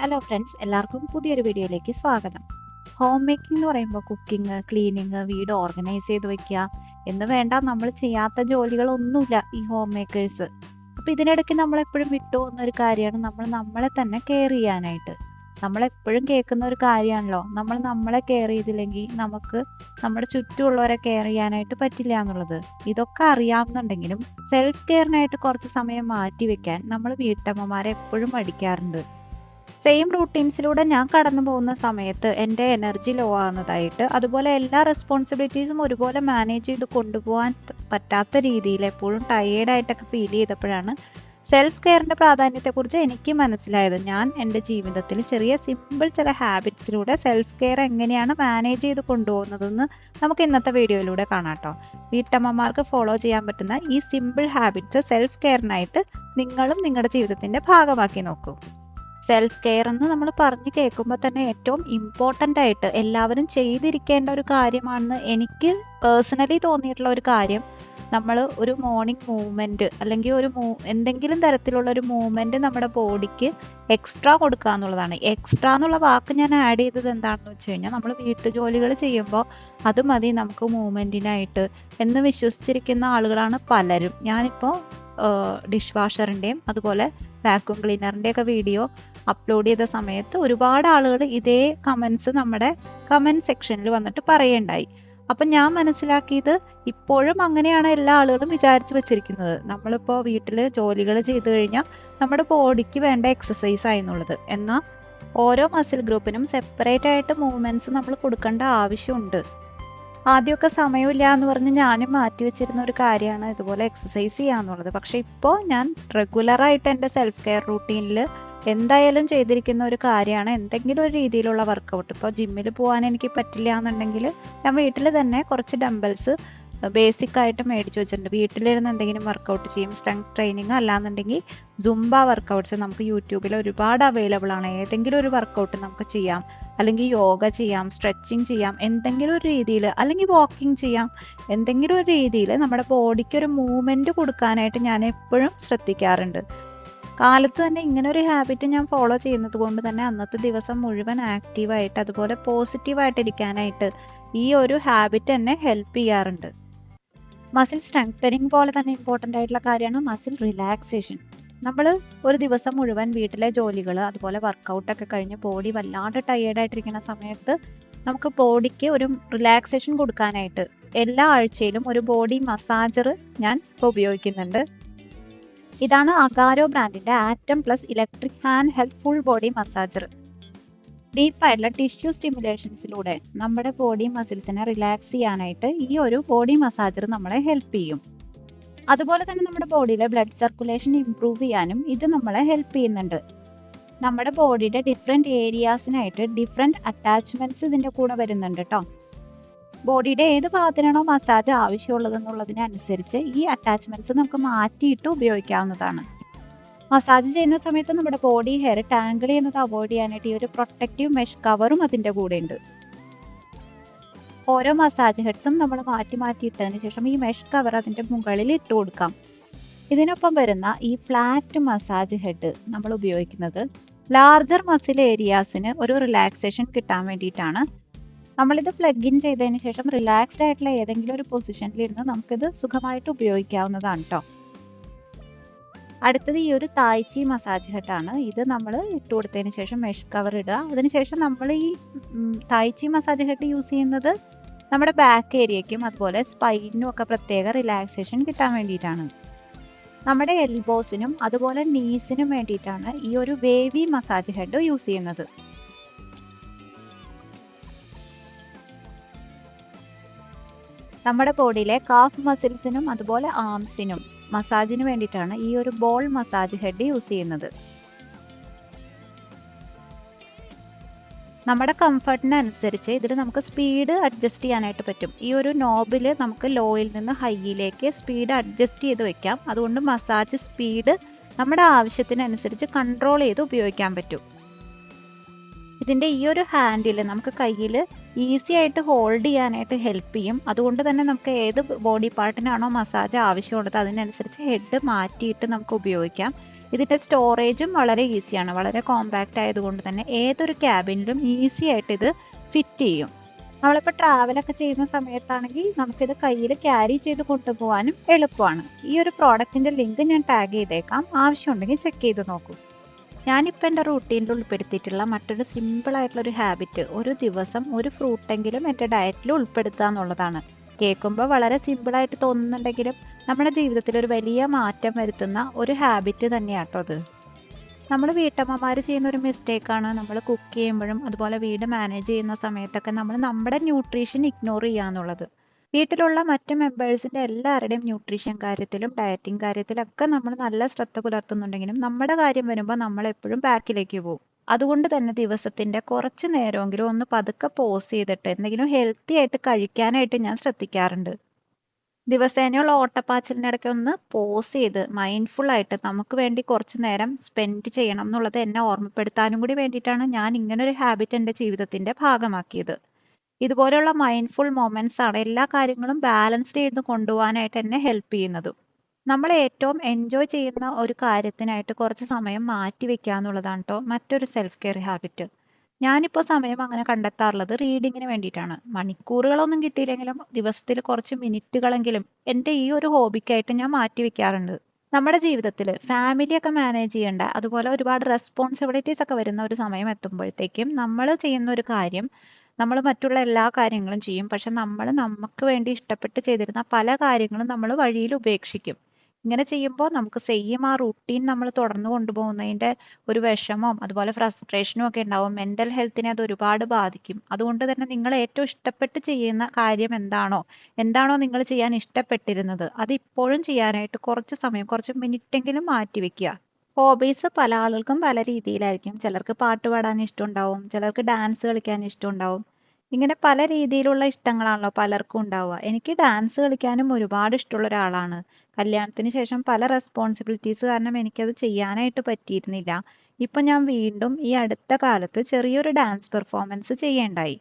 Hello friends, എല്ലാവർക്കും പുതിയൊരു വീഡിയോയിലേക്ക് സ്വാഗതം. ഹോം മേക്കിംഗ് എന്ന് പറയുമ്പോൾ കുക്കിംഗ്, ക്ലീനിങ്, വീട് ഓർഗനൈസ് ചെയ്ത് വെക്കുക എന്ന് വേണ്ട നമ്മൾ ചെയ്യാത്ത ജോലികളൊന്നുമില്ല ഈ ഹോം മേക്കേഴ്സ്. അപ്പോൾ ഇതിനിടയ്ക്ക് നമ്മളെപ്പോഴും വിട്ടുപോകുന്ന ഒരു കാര്യമാണ് നമ്മളെ തന്നെ കെയർ ചെയ്യാനായിട്ട്. നമ്മളെപ്പോഴും കേൾക്കുന്ന ഒരു കാര്യമാണല്ലോ, നമ്മളെ കെയർ ചെയ്തില്ലെങ്കിൽ നമുക്ക് നമ്മുടെ ചുറ്റുമുള്ളവരെ കെയർ ചെയ്യാനായിട്ട് പറ്റില്ല എന്നുള്ളത്. ഇതൊക്കെ അറിയാവുന്നുണ്ടെങ്കിലും സെൽഫ് കെയറിനായിട്ട് കുറച്ച് സമയം മാറ്റി വെക്കാൻ നമ്മൾ വീട്ടമ്മമാരെ എപ്പോഴും മടിക്കാറുണ്ട്. സെയിം റൂട്ടീൻസിലൂടെ ഞാൻ കടന്നു പോകുന്ന സമയത്ത് എൻ്റെ എനർജി ലോ ആവുന്നതായിട്ട്, അതുപോലെ എല്ലാ റെസ്പോൺസിബിലിറ്റീസും ഒരുപോലെ മാനേജ് ചെയ്ത് കൊണ്ടുപോകാൻ പറ്റാത്ത രീതിയിൽ എപ്പോഴും ടയേർഡായിട്ടൊക്കെ ഫീൽ ചെയ്തപ്പോഴാണ് സെൽഫ് കെയറിൻ്റെ പ്രാധാന്യത്തെക്കുറിച്ച് എനിക്ക് മനസ്സിലായത്. ഞാൻ എൻ്റെ ജീവിതത്തിൽ ചെറിയ സിമ്പിൾ ചില ഹാബിറ്റ്സിലൂടെ സെൽഫ് കെയർ എങ്ങനെയാണ് മാനേജ് ചെയ്ത് കൊണ്ടുപോകുന്നതെന്ന് നമുക്ക് ഇന്നത്തെ വീഡിയോയിലൂടെ കാണാം കേട്ടോ. വീട്ടമ്മമാർക്ക് ഫോളോ ചെയ്യാൻ പറ്റുന്ന ഈ സിമ്പിൾ ഹാബിറ്റ്സ് സെൽഫ് കെയറിനായിട്ട് നിങ്ങളും നിങ്ങളുടെ ജീവിതത്തിൻ്റെ ഭാഗമാക്കി നോക്കൂ. സെൽഫ് കെയർ എന്ന് നമ്മൾ പറഞ്ഞു കേൾക്കുമ്പോൾ തന്നെ ഏറ്റവും ഇമ്പോർട്ടൻ്റ് ആയിട്ട് എല്ലാവരും ചെയ്തിരിക്കേണ്ട ഒരു കാര്യമാണെന്ന് എനിക്ക് പേഴ്സണലി തോന്നിയിട്ടുള്ള ഒരു കാര്യം, നമ്മൾ ഒരു മോർണിംഗ് മൂവ്മെൻറ്റ് അല്ലെങ്കിൽ എന്തെങ്കിലും തരത്തിലുള്ള ഒരു മൂവ്മെൻറ്റ് നമ്മുടെ ബോഡിക്ക് എക്സ്ട്രാ കൊടുക്കുക എന്നുള്ളതാണ്. എക്സ്ട്രാ എന്നുള്ള വാക്ക് ഞാൻ ആഡ് ചെയ്തത് എന്താണെന്ന് വെച്ച് കഴിഞ്ഞാൽ, നമ്മൾ വീട്ടുജോലികൾ ചെയ്യുമ്പോൾ അത് മതി നമുക്ക് മൂവ്മെൻറ്റിനായിട്ട് എന്ന് വിശ്വസിച്ചിരിക്കുന്ന ആളുകളാണ് പലരും. ഞാനിപ്പോൾ ഡിഷ് വാഷറിൻ്റെയും അതുപോലെ വാക്യൂം ക്ലീനറിൻ്റെയൊക്കെ വീഡിയോ അപ്ലോഡ് ചെയ്ത സമയത്ത് ഒരുപാട് ആളുകൾ ഇതേ കമൻസ് നമ്മുടെ കമൻറ്റ് സെക്ഷനിൽ വന്നിട്ട് പറയുണ്ടായി. അപ്പം ഞാൻ മനസ്സിലാക്കിയത്, ഇപ്പോഴും അങ്ങനെയാണ് എല്ലാ ആളുകളും വിചാരിച്ചു വെച്ചിരിക്കുന്നത്. നമ്മളിപ്പോൾ വീട്ടിൽ ജോലികൾ ചെയ്തു കഴിഞ്ഞാൽ നമ്മുടെ ബോഡിക്ക് വേണ്ട എക്സസൈസ് ആയെന്നുള്ളത്. എന്നാൽ ഓരോ മസിൽ ഗ്രൂപ്പിനും സെപ്പറേറ്റ് ആയിട്ട് മൂവ്മെൻറ്റ്സ് നമ്മൾ കൊടുക്കേണ്ട ആവശ്യമുണ്ട്. ആദ്യമൊക്കെ സമയമില്ല എന്ന് പറഞ്ഞ് ഞാനും മാറ്റി വെച്ചിരുന്ന ഒരു കാര്യമാണ് ഇതുപോലെ എക്സസൈസ് ചെയ്യാന്നുള്ളത്. പക്ഷെ ഇപ്പോൾ ഞാൻ റെഗുലറായിട്ട് എൻ്റെ സെൽഫ് കെയർ റൂട്ടീനിൽ എന്തായാലും ചെയ്തിരിക്കുന്ന ഒരു കാര്യമാണ് എന്തെങ്കിലും ഒരു രീതിയിലുള്ള വർക്കൗട്ട്. ഇപ്പോൾ ജിമ്മിൽ പോകാൻ എനിക്ക് പറ്റില്ല എന്നുണ്ടെങ്കിൽ ഞാൻ വീട്ടിൽ തന്നെ കുറച്ച് ഡംബൽസ് ബേസിക് ആയിട്ട് മേടിച്ച് വെച്ചിട്ടുണ്ട്. വീട്ടിലിരുന്ന് എന്തെങ്കിലും വർക്കൗട്ട് ചെയ്യും. സ്ട്രെങ്ത് ട്രെയിനിങ് അല്ലാന്നുണ്ടെങ്കിൽ സുംബ വർക്കൗട്ട്സ് നമുക്ക് യൂട്യൂബിൽ ഒരുപാട് അവൈലബിൾ ആണ്. ഏതെങ്കിലും ഒരു വർക്കൗട്ട് നമുക്ക് ചെയ്യാം, അല്ലെങ്കിൽ യോഗ ചെയ്യാം, സ്ട്രെച്ചിങ് ചെയ്യാം, എന്തെങ്കിലും ഒരു രീതിയിൽ, അല്ലെങ്കിൽ വാക്കിംഗ് ചെയ്യാം. എന്തെങ്കിലും ഒരു രീതിയിൽ നമ്മുടെ ബോഡിക്ക് ഒരു മൂവ്മെൻറ്റ് കൊടുക്കാനായിട്ട് ഞാൻ എപ്പോഴും ശ്രദ്ധിക്കാറുണ്ട്. കാലത്ത് തന്നെ ഇങ്ങനെ ഒരു ഹാബിറ്റ് ഞാൻ ഫോളോ ചെയ്യുന്നത് കൊണ്ട് തന്നെ അന്നത്തെ ദിവസം മുഴുവൻ ആക്റ്റീവായിട്ട് അതുപോലെ പോസിറ്റീവായിട്ടിരിക്കാനായിട്ട് ഈ ഒരു ഹാബിറ്റ് എന്നെ ഹെൽപ്പ് ചെയ്യാറുണ്ട്. മസിൽ സ്ട്രെങ്തനിങ് പോലെ തന്നെ ഇമ്പോർട്ടൻ്റ് ആയിട്ടുള്ള കാര്യമാണ് മസിൽ റിലാക്സേഷൻ. നമ്മൾ ഒരു ദിവസം മുഴുവൻ വീട്ടിലെ ജോലികൾ അതുപോലെ വർക്കൗട്ടൊക്കെ കഴിഞ്ഞ് ബോഡി വല്ലാണ്ട് ടയേർഡായിട്ടിരിക്കുന്ന സമയത്ത് നമുക്ക് ബോഡിക്ക് ഒരു റിലാക്സേഷൻ കൊടുക്കാനായിട്ട് എല്ലാ ആഴ്ചയിലും ഒരു ബോഡി മസാജർ ഞാൻ ഇപ്പോൾ ഉപയോഗിക്കുന്നുണ്ട്. ഇതാണ് അഗാരോ ബ്രാൻഡിൻ്റെ atom plus electric hand health full body massager. ഡീപ്പായിട്ടുള്ള ടിഷ്യൂ സ്റ്റിമുലേഷൻസിലൂടെ നമ്മുടെ ബോഡി മസിൽസിനെ റിലാക്സ് ചെയ്യാനായിട്ട് ഈ ഒരു ബോഡി മസാജർ നമ്മളെ ഹെൽപ്പ് ചെയ്യും. അതുപോലെ തന്നെ നമ്മുടെ ബോഡിയിലെ ബ്ലഡ് സർക്കുലേഷൻ ഇംപ്രൂവ് ചെയ്യാനും ഇത് നമ്മളെ ഹെൽപ്പ് ചെയ്യുന്നുണ്ട്. നമ്മുടെ ബോഡിയുടെ ഡിഫറെൻറ്റ് ഏരിയാസിനായിട്ട് ഡിഫറെൻറ്റ് അറ്റാച്ച്മെൻറ്റ്സ് ഇതിൻ്റെ കൂടെ വരുന്നുണ്ട് കേട്ടോ. ബോഡിയുടെ ഏത് ഭാഗത്തിനാണോ മസാജ് ആവശ്യമുള്ളതെന്നുള്ളതിനനുസരിച്ച് ഈ അറ്റാച്ച്മെൻറ്റ്സ് നമുക്ക് മാറ്റിയിട്ട് ഉപയോഗിക്കാവുന്നതാണ്. മസാജ് ചെയ്യുന്ന സമയത്ത് നമ്മുടെ ബോഡി ഹെയർ ടാങ്കിൾ ചെയ്യുന്നത് അവോയ്ഡ് ചെയ്യാനായിട്ട് ഈ ഒരു പ്രൊട്ടക്റ്റീവ് മെഷ് കവറും അതിൻ്റെ കൂടെ ഉണ്ട്. ഓരോ മസാജ് ഹെഡ്സും നമ്മൾ മാറ്റി ഇട്ടതിന് ശേഷം ഈ മെഷ് കവർ അതിൻ്റെ മുകളിൽ ഇട്ട് കൊടുക്കാം. ഇതിനൊപ്പം വരുന്ന ഈ ഫ്ലാറ്റ് മസാജ് ഹെഡ് നമ്മൾ ഉപയോഗിക്കുന്നത് ലാർജർ മസിൽ ഏരിയാസിന് ഒരു റിലാക്സേഷൻ കിട്ടാൻ വേണ്ടിയിട്ടാണ്. നമ്മളിത് പ്ലഗ് ഇൻ ചെയ്തതിന് ശേഷം റിലാക്സ്ഡ് ആയിട്ടുള്ള ഏതെങ്കിലും ഒരു പൊസിഷനിലിരുന്ന് നമുക്കിത് സുഖമായിട്ട് ഉപയോഗിക്കാവുന്നതാണ് കേട്ടോ. അടുത്തത് ഈ ഒരു തായ്ചി മസാജ് ഹെഡാണ്. ഇത് നമ്മൾ ഇട്ട് കൊടുത്തതിന് ശേഷം മെഷ് കവർ ഇടുക. അതിനുശേഷം നമ്മൾ ഈ തായ്ചി മസാജ് ഹെഡ് യൂസ് ചെയ്യുന്നത് നമ്മുടെ ബാക്ക് ഏരിയയ്ക്കും അതുപോലെ സ്പൈനും ഒക്കെ പ്രത്യേക റിലാക്സേഷൻ കിട്ടാൻ വേണ്ടിയിട്ടാണ്. നമ്മുടെ എൽബോസിനും അതുപോലെ നീസിനും വേണ്ടിയിട്ടാണ് ഈ ഒരു വേവി മസാജ് ഹെഡ് യൂസ് ചെയ്യുന്നത്. നമ്മുടെ ബോഡിയിലെ കാഫ് മസിൽസിനും അതുപോലെ ആംസിനും മസാജിന് വേണ്ടിയിട്ടാണ് ഈ ഒരു ബോൾ മസാജ് ഹെഡ് യൂസ് ചെയ്യുന്നത്. നമ്മുടെ കംഫർട്ടിനനുസരിച്ച് ഇതിൽ നമുക്ക് സ്പീഡ് അഡ്ജസ്റ്റ് ചെയ്യാനായിട്ട് പറ്റും. ഈ ഒരു നോബിൽ നമുക്ക് ലോയിൽ നിന്ന് ഹൈയിലേക്ക് സ്പീഡ് അഡ്ജസ്റ്റ് ചെയ്ത് വെക്കാം. അതുകൊണ്ട് മസാജ് സ്പീഡ് നമ്മുടെ ആവശ്യത്തിനനുസരിച്ച് കൺട്രോൾ ചെയ്ത് ഉപയോഗിക്കാൻ പറ്റും. ഇതിൻ്റെ ഈ ഒരു ഹാൻഡിൽ നമുക്ക് കയ്യിൽ ഈസി ആയിട്ട് ഹോൾഡ് ചെയ്യാനായിട്ട് ഹെൽപ്പ് ചെയ്യും. അതുകൊണ്ട് തന്നെ നമുക്ക് ഏത് ബോഡി പാർട്ടിനാണോ മസാജ് ആവശ്യമുള്ളത് അതിനനുസരിച്ച് ഹെഡ് മാറ്റിയിട്ട് നമുക്ക് ഉപയോഗിക്കാം. ഇതിന്റെ സ്റ്റോറേജും വളരെ ഈസിയാണ്. വളരെ കോമ്പാക്റ്റ് ആയതുകൊണ്ട് തന്നെ ഏതൊരു ക്യാബിനിലും ഈസി ആയിട്ട് ഇത് ഫിറ്റ് ചെയ്യും. നമ്മളിപ്പോൾ ട്രാവലൊക്കെ ചെയ്യുന്ന സമയത്താണെങ്കിൽ നമുക്കിത് കയ്യിൽ ക്യാരി ചെയ്ത് കൊണ്ടുപോകാനും എളുപ്പമാണ്. ഈ ഒരു പ്രോഡക്റ്റിന്റെ ലിങ്ക് ഞാൻ ടാഗ് ചെയ്തേക്കാം, ആവശ്യമുണ്ടെങ്കിൽ ചെക്ക് ചെയ്ത് നോക്കൂ. ഞാനിപ്പോൾ എൻ്റെ റൂട്ടീനിൽ ഉൾപ്പെടുത്തിയിട്ടുള്ള മറ്റൊരു സിമ്പിൾ ആയിട്ടുള്ള ഒരു ഹാബിറ്റ് ഒരു ദിവസം ഒരു ഫ്രൂട്ടെങ്കിലും എൻ്റെ ഡയറ്റിൽ ഉൾപ്പെടുത്തുക എന്നുള്ളതാണ്. കേൾക്കുമ്പോൾ വളരെ സിമ്പിളായിട്ട് തോന്നുന്നുണ്ടെങ്കിലും നമ്മുടെ ജീവിതത്തിൽ ഒരു വലിയ മാറ്റം വരുത്തുന്ന ഒരു ഹാബിറ്റ് തന്നെയാട്ടോ അത്. നമ്മൾ വീട്ടമ്മമാർ ചെയ്യുന്ന ഒരു മിസ്റ്റേക്കാണ് നമ്മൾ കുക്ക് ചെയ്യുമ്പോഴും അതുപോലെ വീട് മാനേജ് ചെയ്യുന്ന സമയത്തൊക്കെ നമ്മൾ നമ്മുടെ ന്യൂട്രീഷൻ ഇഗ്നോർ ചെയ്യുക എന്നുള്ളത്. വീട്ടിലുള്ള മറ്റ് മെമ്പേഴ്സിന്റെ എല്ലാവരുടെയും ന്യൂട്രീഷൻ കാര്യത്തിലും ഡയറ്റിംഗ് കാര്യത്തിലൊക്കെ നമ്മൾ നല്ല ശ്രദ്ധ പുലർത്തുന്നുണ്ടെങ്കിലും നമ്മുടെ കാര്യം വരുമ്പോൾ നമ്മൾ എപ്പോഴും ബാക്കിലേക്ക് പോകും. അതുകൊണ്ട് തന്നെ ദിവസത്തിന്റെ കുറച്ച് നേരമെങ്കിലും ഒന്ന് പതുക്കെ പോസ് ചെയ്തിട്ട് എന്തെങ്കിലും ഹെൽത്തി ആയിട്ട് കഴിക്കാനായിട്ട് ഞാൻ ശ്രദ്ധിക്കാറുണ്ട്. ദിവസേനയുള്ള ഓട്ടപ്പാച്ചിലിനിടയ്ക്ക് ഒന്ന് പോസ് ചെയ്ത് മൈൻഡ്ഫുൾ ആയിട്ട് നമുക്ക് വേണ്ടി കുറച്ച് നേരം സ്പെൻഡ് ചെയ്യണം എന്നുള്ളത് എന്നെ ഓർമ്മപ്പെടുത്താനും കൂടി വേണ്ടിയിട്ടാണ് ഞാൻ ഇങ്ങനെ ഒരു ഹാബിറ്റ് എൻ്റെ ജീവിതത്തിന്റെ ഭാഗമാക്കിയത്. ഇതുപോലെയുള്ള മൈൻഡ്ഫുൾ മൊമെന്റ്സ് ആണ് എല്ലാ കാര്യങ്ങളും ബാലൻസ്ഡ് ചെയ്ത് കൊണ്ടുപോകാനായിട്ട് എന്നെ ഹെൽപ്പ് ചെയ്യുന്നതും. നമ്മൾ ഏറ്റവും എൻജോയ് ചെയ്യുന്ന ഒരു കാര്യത്തിനായിട്ട് കുറച്ച് സമയം മാറ്റി വെക്കുക എന്നുള്ളതാണ് കേട്ടോ മറ്റൊരു സെൽഫ് കെയർ ഹാബിറ്റ്. ഞാനിപ്പോൾ സമയം അങ്ങനെ കണ്ടെത്താറുള്ളത് റീഡിങ്ങിന് വേണ്ടിയിട്ടാണ്. മണിക്കൂറുകളൊന്നും കിട്ടിയില്ലെങ്കിലും ദിവസത്തിൽ കുറച്ച് മിനിറ്റുകളെങ്കിലും എൻ്റെ ഈ ഒരു ഹോബിക്കായിട്ട് ഞാൻ മാറ്റി വെക്കാറുണ്ട്. നമ്മുടെ ജീവിതത്തിൽ ഫാമിലിയൊക്കെ മാനേജ് ചെയ്യേണ്ട അതുപോലെ ഒരുപാട് റെസ്പോൺസിബിലിറ്റീസ് ഒക്കെ വരുന്ന ഒരു സമയം എത്തുമ്പോഴത്തേക്കും നമ്മൾ ചെയ്യുന്ന ഒരു കാര്യം നമ്മൾ മറ്റുള്ള എല്ലാ കാര്യങ്ങളും ചെയ്യും, പക്ഷെ നമ്മൾ നമുക്ക് വേണ്ടി ഇഷ്ടപ്പെട്ട് ചെയ്തിരുന്ന പല കാര്യങ്ങളും നമ്മൾ വഴിയിൽ ഉപേക്ഷിക്കും. ഇങ്ങനെ ചെയ്യുമ്പോൾ നമുക്ക് സെയിം ആ റൂട്ടീൻ നമ്മൾ തുടർന്ന് കൊണ്ടുപോകുന്നതിന്റെ ഒരു വിഷമവും അതുപോലെ ഫ്രസ്ട്രേഷനും ഒക്കെ ഉണ്ടാവും. മെന്റൽ ഹെൽത്തിനെ അത് ഒരുപാട് ബാധിക്കും. അതുകൊണ്ട് തന്നെ നിങ്ങൾ ഏറ്റവും ഇഷ്ടപ്പെട്ട് ചെയ്യുന്ന കാര്യം എന്താണോ നിങ്ങൾ ചെയ്യാൻ ഇഷ്ടപ്പെട്ടിരുന്നത് അത് ഇപ്പോഴും ചെയ്യാനായിട്ട് കുറച്ച് സമയം കുറച്ച് മിനിറ്റെങ്കിലും മാറ്റി വെക്കുക. ഹോബീസ് പല ആളുകൾക്കും പല രീതിയിലായിരിക്കും. ചിലർക്ക് പാട്ട് പാടാൻ ഇഷ്ടമുണ്ടാവും, ചിലർക്ക് ഡാൻസ് കളിക്കാൻ ഇഷ്ടമുണ്ടാവും. ഇങ്ങനെ പല രീതിയിലുള്ള ഇഷ്ടങ്ങളാണല്ലോ പലർക്കും ഉണ്ടാവുക. എനിക്ക് ഡാൻസ് കളിക്കാനും ഒരുപാട് ഇഷ്ടമുള്ള ഒരാളാണ്. കല്യാണത്തിന് ശേഷം പല റെസ്പോൺസിബിലിറ്റീസ് കാരണം എനിക്കത് ചെയ്യാനായിട്ട് പറ്റിയിരുന്നില്ല. ഇപ്പൊ ഞാൻ വീണ്ടും ഈ അടുത്ത കാലത്ത് ചെറിയൊരു ഡാൻസ് പെർഫോമൻസ് ചെയ്യേണ്ടായി.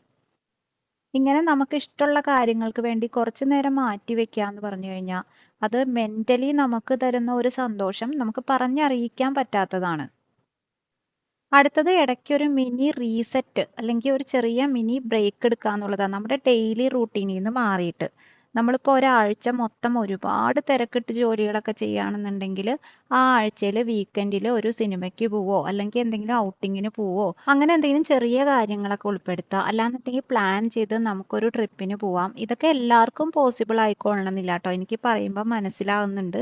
ഇങ്ങനെ നമുക്ക് ഇഷ്ടമുള്ള കാര്യങ്ങൾക്ക് വേണ്ടി കുറച്ചു നേരം മാറ്റി വെക്കുക എന്ന് പറഞ്ഞു കഴിഞ്ഞാൽ അത് മെന്റലി നമുക്ക് തരുന്ന ഒരു സന്തോഷം നമുക്ക് പറഞ്ഞറിയിക്കാൻ പറ്റാത്തതാണ്. അടുത്തത് ഇടയ്ക്ക് ഒരു മിനി റീസെറ്റ് അല്ലെങ്കിൽ ഒരു ചെറിയ മിനി ബ്രേക്ക് എടുക്കുക എന്നുള്ളതാണ്. നമ്മുടെ ഡെയിലി റൂട്ടീനിൽ നിന്ന് മാറിയിട്ട് നമ്മളിപ്പോൾ ഒരാഴ്ച മൊത്തം ഒരുപാട് തിരക്കിട്ട് ജോലികളൊക്കെ ചെയ്യുകയാണെന്നുണ്ടെങ്കിൽ ആ ആഴ്ചയിൽ വീക്കെൻഡിൽ ഒരു സിനിമയ്ക്ക് പോവോ അല്ലെങ്കിൽ എന്തെങ്കിലും ഔട്ടിങ്ങിന് പോവോ അങ്ങനെ എന്തെങ്കിലും ചെറിയ കാര്യങ്ങളൊക്കെ ഉൾപ്പെടുത്തുക. അല്ലാന്നുണ്ടെങ്കിൽ പ്ലാൻ ചെയ്ത് നമുക്കൊരു ട്രിപ്പിന് പോവാം. ഇതൊക്കെ എല്ലാവർക്കും പോസിബിൾ ആയിക്കൊള്ളണമെന്നില്ല കേട്ടോ, എനിക്ക് പറയുമ്പോൾ മനസ്സിലാവുന്നുണ്ട്.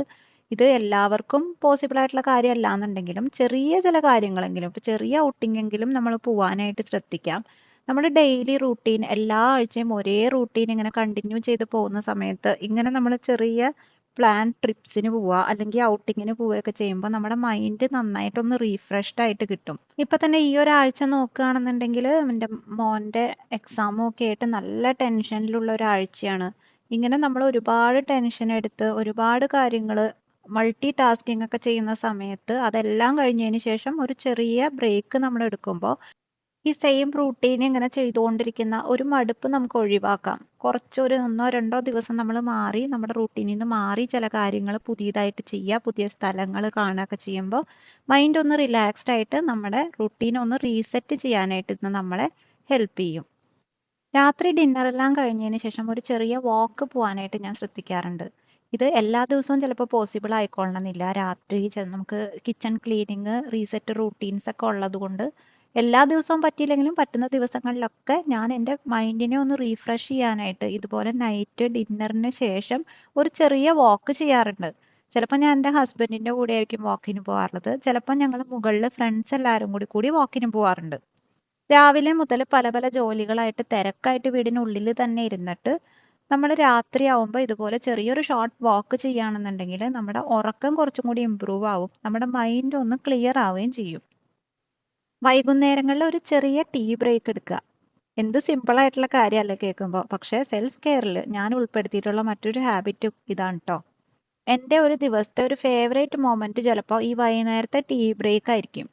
ഇത് എല്ലാവർക്കും പോസിബിൾ ആയിട്ടുള്ള കാര്യമല്ല എന്നുണ്ടെങ്കിലും ചെറിയ ചില കാര്യങ്ങളെങ്കിലും ഇപ്പൊ ചെറിയ ഔട്ടിംഗ് എങ്കിലും നമ്മൾ പോവാനായിട്ട് ശ്രദ്ധിക്കാം. നമ്മുടെ ഡെയിലി റൂട്ടീൻ എല്ലാ ആഴ്ചയും ഒരേ റൂട്ടീൻ ഇങ്ങനെ കണ്ടിന്യൂ ചെയ്ത് പോകുന്ന സമയത്ത് ഇങ്ങനെ നമ്മൾ ചെറിയ പ്ലാൻ ട്രിപ്സിന് പോവുക അല്ലെങ്കിൽ ഔട്ടിങ്ങിന് പോവുകയൊക്കെ ചെയ്യുമ്പോൾ നമ്മുടെ മൈൻഡ് നന്നായിട്ടൊന്ന് റീഫ്രഷ്ഡ് ആയിട്ട് കിട്ടും. ഇപ്പൊ തന്നെ ഈ ഒരാഴ്ച നോക്കുകയാണെന്നുണ്ടെങ്കിൽ എൻ്റെ മോന്റെ എക്സാമും ഒക്കെ ആയിട്ട് നല്ല ടെൻഷനിലുള്ള ഒരാഴ്ചയാണ്. ഇങ്ങനെ നമ്മൾ ഒരുപാട് ടെൻഷൻ എടുത്ത് ഒരുപാട് കാര്യങ്ങൾ മൾട്ടി ടാസ്കിങ് ഒക്കെ ചെയ്യുന്ന സമയത്ത് അതെല്ലാം കഴിഞ്ഞതിന് ശേഷം ഒരു ചെറിയ ബ്രേക്ക് നമ്മൾ എടുക്കുമ്പോൾ ഈ സെയിം റൂട്ടീൻ ഇങ്ങനെ ചെയ്തുകൊണ്ടിരിക്കുന്ന ഒരു മടുപ്പ് നമുക്ക് ഒഴിവാക്കാം. കുറച്ചൊരു 1-2 ദിവസം നമ്മൾ മാറി നമ്മുടെ റൂട്ടീനിൽ നിന്ന് മാറി ചില കാര്യങ്ങൾ പുതിയതായിട്ട് ചെയ്യുക, പുതിയ സ്ഥലങ്ങൾ കാണുകയൊക്കെ ചെയ്യുമ്പോൾ മൈൻഡ് ഒന്ന് റിലാക്സ്ഡ് ആയിട്ട് നമ്മുടെ റൂട്ടീൻ ഒന്ന് റീസെറ്റ് ചെയ്യാനായിട്ട് ഇത് നമ്മളെ ഹെൽപ്പ് ചെയ്യും. രാത്രി ഡിന്നർ എല്ലാം കഴിഞ്ഞതിന് ശേഷം ഒരു ചെറിയ വാക്ക് പോകാനായിട്ട് ഞാൻ ശ്രദ്ധിക്കാറുണ്ട്. ഇത് എല്ലാ ദിവസവും ചിലപ്പോൾ പോസിബിൾ ആയിക്കൊള്ളണമെന്നില്ല. രാത്രി നമുക്ക് കിച്ചൺ ക്ലീനിങ് റീസെറ്റ് റൂട്ടീൻസ് ഒക്കെ ഉള്ളത് കൊണ്ട് എല്ലാ ദിവസവും പറ്റിയില്ലെങ്കിലും പറ്റുന്ന ദിവസങ്ങളിലൊക്കെ ഞാൻ എൻ്റെ മൈൻഡിനെ ഒന്ന് റീഫ്രഷ് ചെയ്യാനായിട്ട് ഇതുപോലെ നൈറ്റ് ഡിന്നറിന് ശേഷം ഒരു ചെറിയ വാക്ക് ചെയ്യാറുണ്ട്. ചിലപ്പോൾ ഞാൻ എൻ്റെ ഹസ്ബൻഡിൻ്റെ കൂടെ ആയിരിക്കും വാക്കിന് പോകാറുള്ളത്, ചിലപ്പോൾ ഞങ്ങൾ മുകളിൽ ഫ്രണ്ട്സ് എല്ലാവരും കൂടി വാക്കിന് പോകാറുണ്ട്. രാവിലെ മുതൽ പല പല ജോലികളായിട്ട് തിരക്കായിട്ട് വീടിനുള്ളിൽ തന്നെ ഇരുന്നിട്ട് നമ്മൾ രാത്രിയാവുമ്പോൾ ഇതുപോലെ ചെറിയൊരു ഷോർട്ട് വാക്ക് ചെയ്യുകയാണെന്നുണ്ടെങ്കിൽ നമ്മുടെ ഉറക്കം കുറച്ചും കൂടി ഇമ്പ്രൂവ് ആവും, നമ്മുടെ മൈൻഡ് ഒന്ന് ക്ലിയർ ആവുകയും ചെയ്യും. വൈകുന്നേരങ്ങളിൽ ഒരു ചെറിയ ടീ ബ്രേക്ക് എടുക്കുക. എന്ത് സിമ്പിൾ ആയിട്ടുള്ള കാര്യമല്ല കേൾക്കുമ്പോൾ, പക്ഷേ സെൽഫ് കെയറിൽ ഞാൻ ഉൾപ്പെടുത്തിയിട്ടുള്ള മറ്റൊരു ഹാബിറ്റ് ഇതാണ് കേട്ടോ. എൻ്റെ ഒരു ദിവസത്തെ ഒരു ഫേവറേറ്റ് മൊമെന്റ് ചിലപ്പോൾ ഈ വൈകുന്നേരത്തെ ടീ ബ്രേക്ക് ആയിരിക്കും.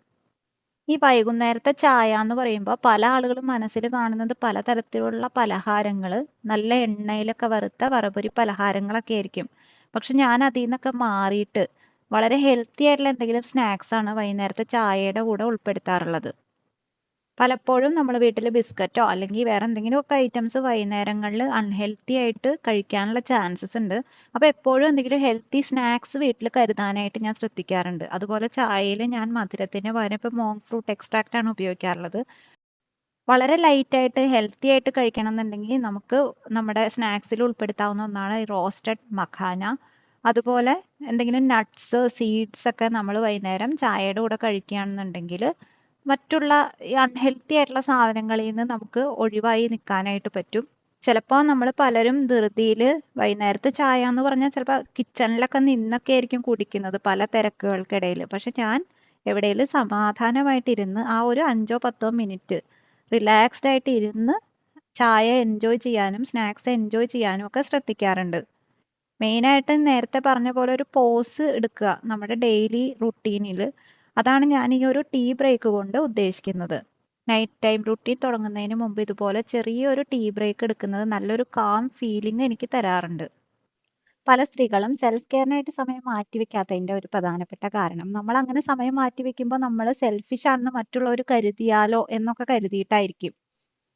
ഈ വൈകുന്നേരത്തെ ചായ എന്ന് പറയുമ്പോൾ പല ആളുകളും മനസ്സിൽ കാണുന്നത് പലതരത്തിലുള്ള പലഹാരങ്ങൾ, നല്ല എണ്ണയിലൊക്കെ വറുത്ത വറപൊരി പലഹാരങ്ങളൊക്കെ ആയിരിക്കും. പക്ഷെ ഞാൻ അതിൽ നിന്നൊക്കെ മാറിയിട്ട് വളരെ ഹെൽത്തി ആയിട്ടുള്ള എന്തെങ്കിലും സ്നാക്സ് ആണ് വൈകുന്നേരത്തെ ചായയുടെ കൂടെ ഉൾപ്പെടുത്താറുള്ളത്. പലപ്പോഴും നമ്മൾ വീട്ടിൽ ബിസ്ക്കറ്റോ അല്ലെങ്കിൽ വേറെ എന്തെങ്കിലുമൊക്കെ ഐറ്റംസ് വൈകുന്നേരങ്ങളിൽ അൺഹെൽത്തി ആയിട്ട് കഴിക്കാനുള്ള ചാൻസസ് ഉണ്ട്. അപ്പോൾ എപ്പോഴും എന്തെങ്കിലും ഹെൽത്തി സ്നാക്സ് വീട്ടിൽ കരുതാനായിട്ട് ഞാൻ ശ്രദ്ധിക്കാറുണ്ട്. അതുപോലെ ചായയിൽ ഞാൻ മധുരത്തിന് പകരം ഇപ്പോൾ മോങ് ഫ്രൂട്ട് എക്സ്ട്രാക്റ്റ് ആണ് ഉപയോഗിക്കാറുള്ളത്. വളരെ ലൈറ്റ് ആയിട്ട് ഹെൽത്തി ആയിട്ട് കഴിക്കണം എന്നുണ്ടെങ്കിൽ നമുക്ക് നമ്മുടെ സ്നാക്സിൽ ഉൾപ്പെടുത്താവുന്ന ഒന്നാണ് ഈ റോസ്റ്റഡ് മഖാന. അതുപോലെ എന്തെങ്കിലും നട്ട്സ് സീഡ്സ് ഒക്കെ നമ്മൾ വൈകുന്നേരം ചായയുടെ കൂടെ കഴിക്കുകയാണെന്നുണ്ടെങ്കിൽ മറ്റുള്ള ഈ അൺഹെൽത്തി ആയിട്ടുള്ള സാധനങ്ങളിൽ നിന്ന് നമുക്ക് ഒഴിവായി നിൽക്കാനായിട്ട് പറ്റും. ചിലപ്പോൾ നമ്മൾ പലരും ധൃതിയിൽ വൈകുന്നേരത്തെ ചായ എന്ന് പറഞ്ഞാൽ ചിലപ്പോൾ കിച്ചണിലൊക്കെ നിന്നൊക്കെ ആയിരിക്കും കുടിക്കുന്നത് പല തിരക്കുകൾക്കിടയിൽ. പക്ഷെ ഞാൻ എവിടെയെങ്കിലും സമാധാനമായിട്ടിരുന്ന് ആ ഒരു 5-10 മിനിറ്റ് റിലാക്സ്ഡ് ആയിട്ട് ഇരുന്ന് ചായ എൻജോയ് ചെയ്യാനും സ്നാക്സ് എൻജോയ് ചെയ്യാനും ഒക്കെ ശ്രദ്ധിക്കാറുണ്ട്. മെയിനായിട്ട് നേരത്തെ പറഞ്ഞ പോലെ ഒരു പോസ് എടുക്കുക നമ്മുടെ ഡെയിലി റുട്ടീനിൽ. അതാണ് ഞാൻ ഈ ഒരു ടീ ബ്രേക്ക് കൊണ്ട് ഉദ്ദേശിക്കുന്നത്. നൈറ്റ് ടൈം റുട്ടീൻ തുടങ്ങുന്നതിന് മുമ്പ് ഇതുപോലെ ചെറിയൊരു ടീ ബ്രേക്ക് എടുക്കുന്നത് നല്ലൊരു കാം ഫീലിംഗ് എനിക്ക് തരാറുണ്ട്. പല സ്ത്രീകളും സെൽഫ് കെയറിനായിട്ട് സമയം മാറ്റിവെക്കാത്തതിന്റെ ഒരു പ്രധാനപ്പെട്ട കാരണം നമ്മൾ അങ്ങനെ സമയം മാറ്റിവെക്കുമ്പോൾ നമ്മൾ സെൽഫിഷ് ആണെന്ന് മറ്റുള്ളവർ കരുതിയാലോ എന്നൊക്കെ കരുതിയിട്ടായിരിക്കും.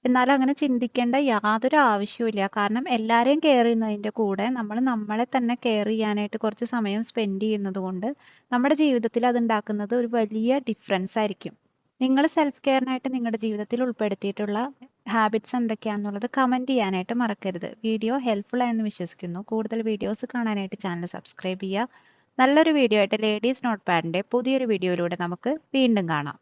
എന്നാൽ അങ്ങനെ ചിന്തിക്കേണ്ട യാതൊരു ആവശ്യവുമില്ല. കാരണം എല്ലാവരെയും കെയർ ചെയ്യുന്നതിന്റെ കൂടെ നമ്മൾ നമ്മളെ തന്നെ കെയർ ചെയ്യാനായിട്ട് കുറച്ച് സമയം സ്പെൻഡ് ചെയ്യുന്നത് കൊണ്ട് നമ്മുടെ ജീവിതത്തിൽ അതുണ്ടാക്കുന്നത് ഒരു വലിയ ഡിഫറൻസ് ആയിരിക്കും. നിങ്ങൾ സെൽഫ് കെയറിനായിട്ട് നിങ്ങളുടെ ജീവിതത്തിൽ ഉൾപ്പെടുത്തിയിട്ടുള്ള ഹാബിറ്റ്സ് എന്തൊക്കെയാണെന്നുള്ളത് കമന്റ് ചെയ്യാനായിട്ട് മറക്കരുത്. വീഡിയോ ഹെൽപ്ഫുൾ ആയെന്ന് വിശ്വസിക്കുന്നു. കൂടുതൽ വീഡിയോസ് കാണാനായിട്ട് ചാനൽ സബ്സ്ക്രൈബ് ചെയ്യുക. നല്ലൊരു വീഡിയോ ആയിട്ട് ലേഡീസ് നോട്ട് പാഡിന്റെ പുതിയൊരു വീഡിയോയിലൂടെ നമുക്ക് വീണ്ടും കാണാം.